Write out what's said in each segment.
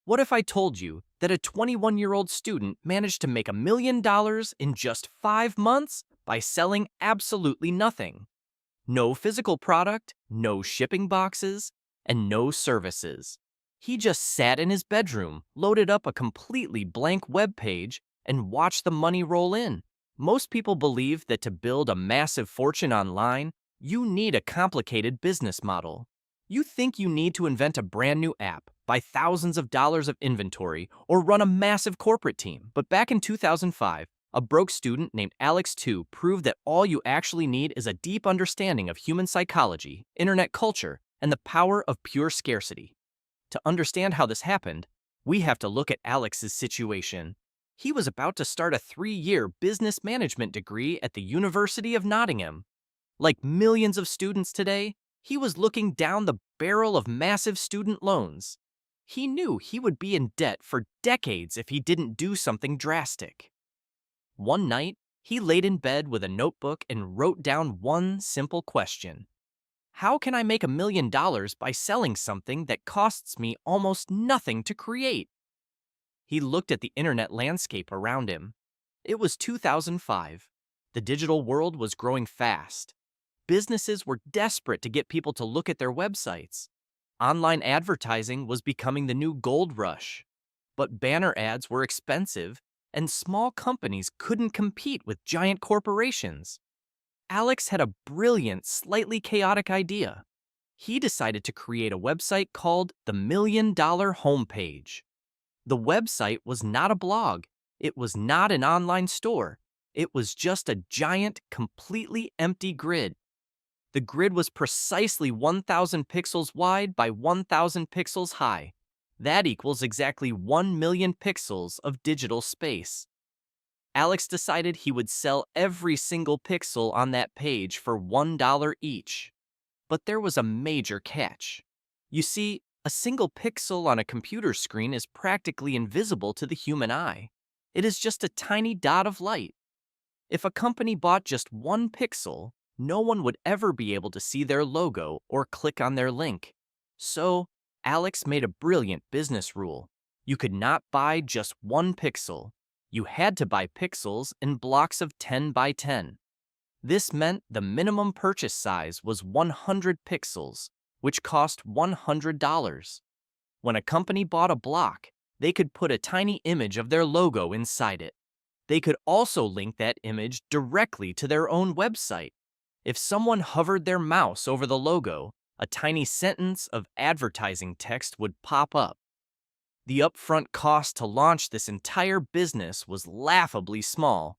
What if I told you that a 21-year-old student managed to make $1 million in just 5 months by selling absolutely nothing? No physical product, no shipping boxes, and no services. He just sat in his bedroom, loaded up a completely blank web page, and watched the money roll in. Most people believe that to build a massive fortune online, you need a complicated business model. You think you need to invent a brand new app, buy thousands of dollars of inventory, or run a massive corporate team. But back in 2005, a broke student named Alex Tu proved that all you actually need is a deep understanding of human psychology, internet culture, and the power of pure scarcity. To understand how this happened, we have to look at Alex's situation. He was about to start a 3-year business management degree at the University of Nottingham. Like millions of students today, he was looking down the barrel of massive student loans. He knew he would be in debt for decades if he didn't do something drastic. One night, he laid in bed with a notebook and wrote down one simple question. How can I make $1 million by selling something that costs me almost nothing to create? He looked at the internet landscape around him. It was 2005. The digital world was growing fast. Businesses were desperate to get people to look at their websites. Online advertising was becoming the new gold rush. But banner ads were expensive, and small companies couldn't compete with giant corporations. Alex had a brilliant, slightly chaotic idea. He decided to create a website called the $1 Million Homepage. The website was not a blog. It was not an online store. It was just a giant, completely empty grid. The grid was precisely 1,000 pixels wide by 1,000 pixels high. That equals exactly 1 million pixels of digital space. Alex decided he would sell every single pixel on that page for $1 each. But there was a major catch. You see, a single pixel on a computer screen is practically invisible to the human eye. It is just a tiny dot of light. If a company bought just one pixel, no one would ever be able to see their logo or click on their link. So, Alex made a brilliant business rule. You could not buy just one pixel. You had to buy pixels in blocks of 10 by 10. This meant the minimum purchase size was 100 pixels, which cost $100. When a company bought a block, they could put a tiny image of their logo inside it. They could also link that image directly to their own website. If someone hovered their mouse over the logo, a tiny sentence of advertising text would pop up. The upfront cost to launch this entire business was laughably small.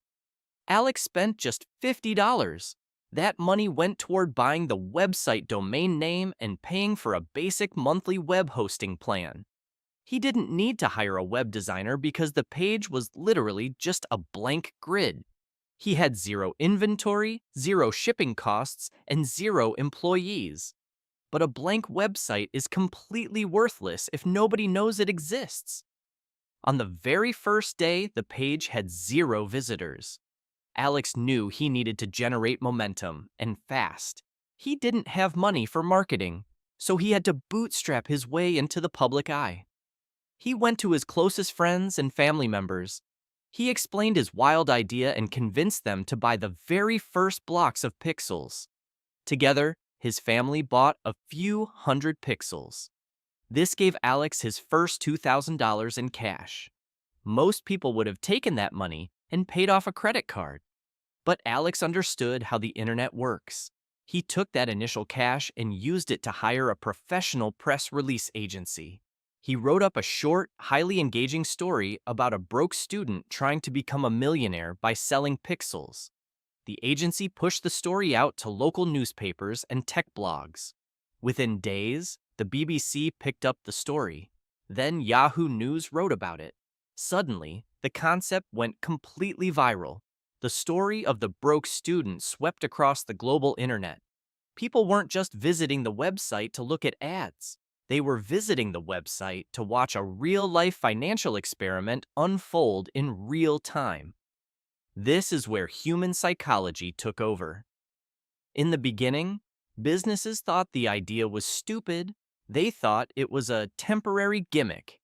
Alex spent just $50. That money went toward buying the website domain name and paying for a basic monthly web hosting plan. He didn't need to hire a web designer because the page was literally just a blank grid. He had zero inventory, zero shipping costs, and zero employees. But a blank website is completely worthless if nobody knows it exists. On the very first day, the page had 0 visitors. Alex knew he needed to generate momentum, and fast. He didn't have money for marketing, so he had to bootstrap his way into the public eye. He went to his closest friends and family members. He explained his wild idea and convinced them to buy the very first blocks of pixels. Together, his family bought a few hundred pixels. This gave Alex his first $2,000 in cash. Most people would have taken that money and paid off a credit card. But Alex understood how the internet works. He took that initial cash and used it to hire a professional press release agency. He wrote up a short, highly engaging story about a broke student trying to become a millionaire by selling pixels. The agency pushed the story out to local newspapers and tech blogs. Within days, the BBC picked up the story. Then Yahoo News wrote about it. Suddenly, the concept went completely viral. The story of the broke student swept across the global internet. People weren't just visiting the website to look at ads. They were visiting the website to watch a real-life financial experiment unfold in real time. This is where human psychology took over. In the beginning, businesses thought the idea was stupid. They thought it was a temporary gimmick.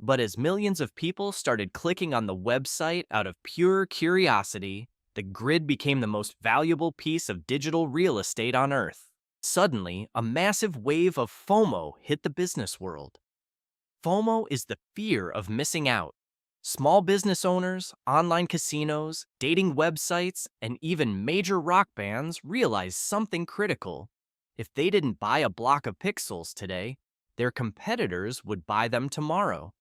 But as millions of people started clicking on the website out of pure curiosity, the grid became the most valuable piece of digital real estate on Earth. Suddenly, a massive wave of FOMO hit the business world. FOMO is the fear of missing out. Small business owners, online casinos, dating websites, and even major rock bands realized something critical. If they didn't buy a block of pixels today, their competitors would buy them tomorrow.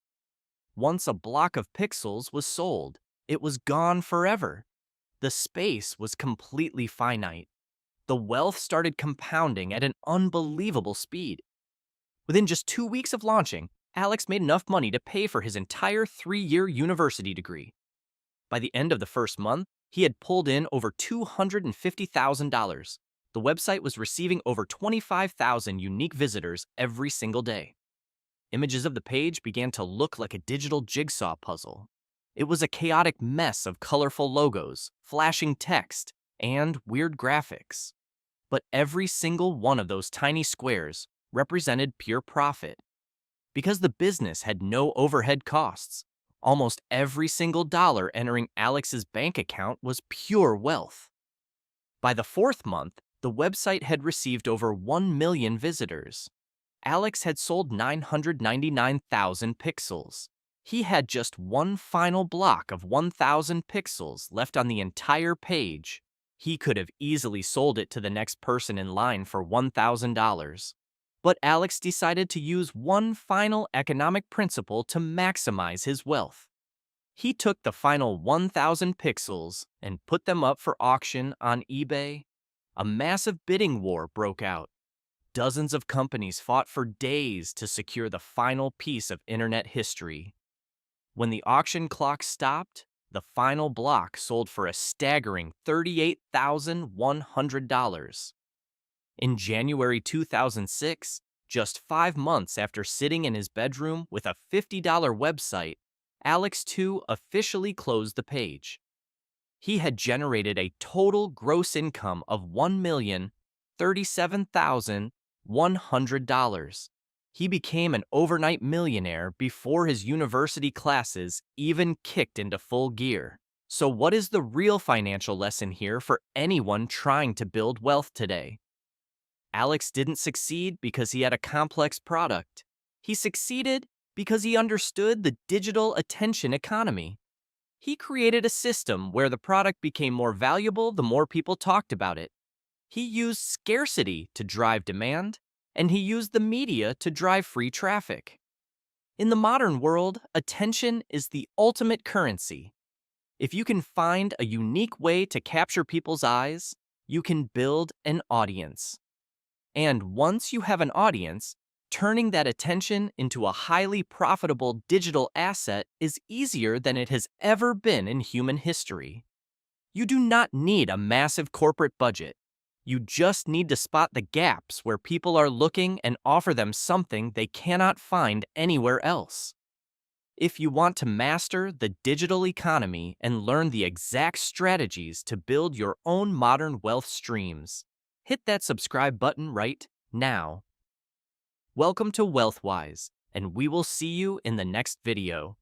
Once a block of pixels was sold, it was gone forever. The space was completely finite. The wealth started compounding at an unbelievable speed. Within just 2 weeks of launching, Alex made enough money to pay for his entire 3-year university degree. By the end of the first month, he had pulled in over $250,000. The website was receiving over 25,000 unique visitors every single day. Images of the page began to look like a digital jigsaw puzzle. It was a chaotic mess of colorful logos, flashing text, and weird graphics. But every single one of those tiny squares represented pure profit. Because the business had no overhead costs, almost every single dollar entering Alex's bank account was pure wealth. By the 4th month, the website had received over 1 million visitors. Alex had sold 999,000 pixels. He had just one final block of 1,000 pixels left on the entire page. He could have easily sold it to the next person in line for $1,000. But Alex decided to use one final economic principle to maximize his wealth. He took the final 1,000 pixels and put them up for auction on eBay. A massive bidding war broke out. Dozens of companies fought for days to secure the final piece of internet history. When the auction clock stopped, the final block sold for a staggering $38,100. In January 2006, just 5 months after sitting in his bedroom with a $50 website, Alex too officially closed the page. He had generated a total gross income of $1,037,100. He became an overnight millionaire before his university classes even kicked into full gear. So what is the real financial lesson here for anyone trying to build wealth today? Alex didn't succeed because he had a complex product. He succeeded because he understood the digital attention economy. He created a system where the product became more valuable the more people talked about it. He used scarcity to drive demand, and he used the media to drive free traffic. In the modern world, attention is the ultimate currency. If you can find a unique way to capture people's eyes, you can build an audience. And once you have an audience, turning that attention into a highly profitable digital asset is easier than it has ever been in human history. You do not need a massive corporate budget. You just need to spot the gaps where people are looking and offer them something they cannot find anywhere else. If you want to master the digital economy and learn the exact strategies to build your own modern wealth streams, hit that subscribe button right now. Welcome to WealthWise, and we will see you in the next video.